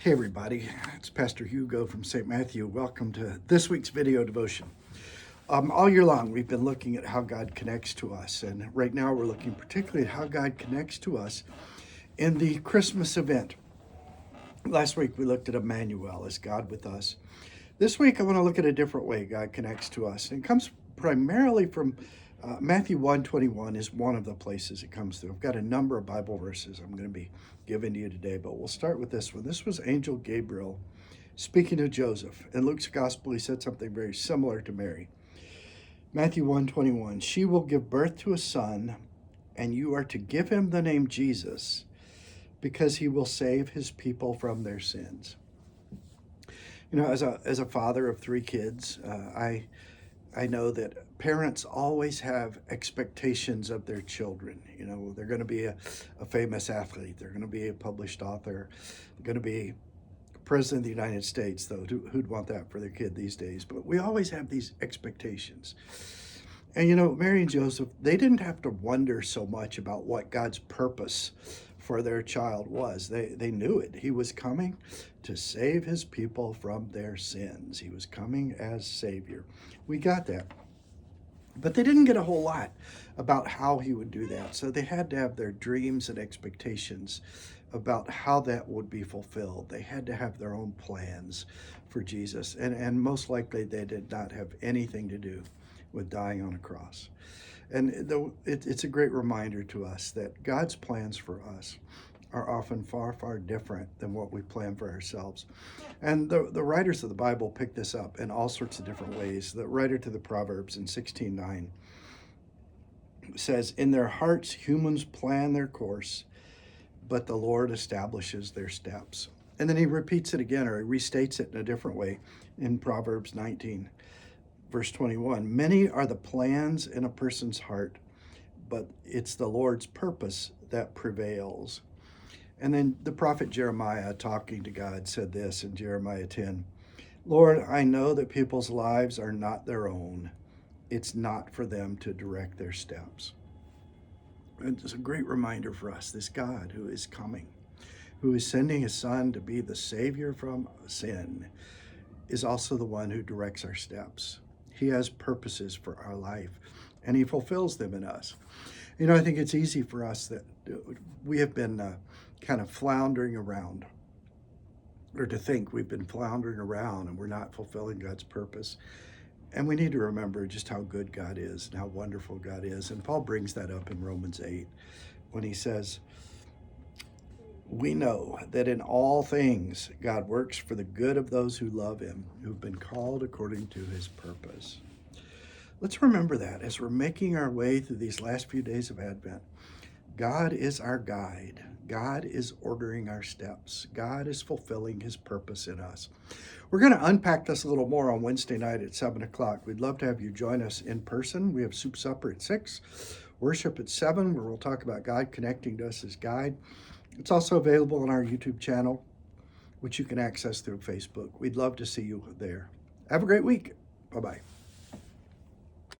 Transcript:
Hey everybody, it's Pastor Hugo from St. Matthew. Welcome to this week's video devotion. All year long we've been looking at how God connects to us, and right now we're looking particularly at how God connects to us in the Christmas event. Last week we looked at Emmanuel as God with us. This week I want to look at a different way God connects to us, and it comes primarily from Matthew 1:21 is one of the places it comes through. I've got a number of Bible verses I'm going to be giving to you today, but we'll start with this one. This was Angel Gabriel speaking to Joseph. In Luke's gospel, he said something very similar to Mary. Matthew 1:21, she will give birth to a son, and you are to give him the name Jesus, because he will save his people from their sins. You know, as a father of three kids, I know that parents always have expectations of their children. You know, they're going to be a famous athlete. They're going to be a published author. They're going to be president of the United States, though. Who'd want that for their kid these days? But we always have these expectations. And you know, Mary and Joseph, they didn't have to wonder so much about what God's purpose for their child was. They knew it. He was coming to save his people from their sins. He was coming as Savior. We got that. But they didn't get a whole lot about how he would do that. So they had to have their dreams and expectations about how that would be fulfilled. They had to have their own plans for Jesus. And most likely they did not have anything to do with dying on a cross. And it's a great reminder to us that God's plans for us are often far, far different than what we plan for ourselves. And the writers of the Bible pick this up in all sorts of different ways. The writer to the Proverbs in 16:9 says, in their hearts humans plan their course, but the Lord establishes their steps. And then he repeats it again, or he restates it in a different way in Proverbs 19. Verse 21, many are the plans in a person's heart, but it's the Lord's purpose that prevails. And then the prophet Jeremiah, talking to God, said this in Jeremiah 10, Lord, I know that people's lives are not their own. It's not for them to direct their steps. And it's a great reminder for us, this God who is coming, who is sending his son to be the Savior from sin, is also the one who directs our steps. He has purposes for our life, and he fulfills them in us. You know, I think it's easy for us that we have been kind of floundering around, or to think we've been floundering around and we're not fulfilling God's purpose. And we need to remember just how good God is and how wonderful God is. And Paul brings that up in Romans 8 when he says, we know that in all things God works for the good of those who love him, who've been called according to his purpose. Let's remember that as we're making our way through these last few days of Advent. God is our guide. God is ordering our steps. God is fulfilling his purpose in us. We're going to unpack this a little more on Wednesday night at 7 o'clock. We'd love to have you join us in person. We have soup supper at 6, worship at 7, where we'll talk about God connecting to us as guide. It's also available on our YouTube channel, which you can access through Facebook. We'd love to see you there. Have a great week. Bye-bye.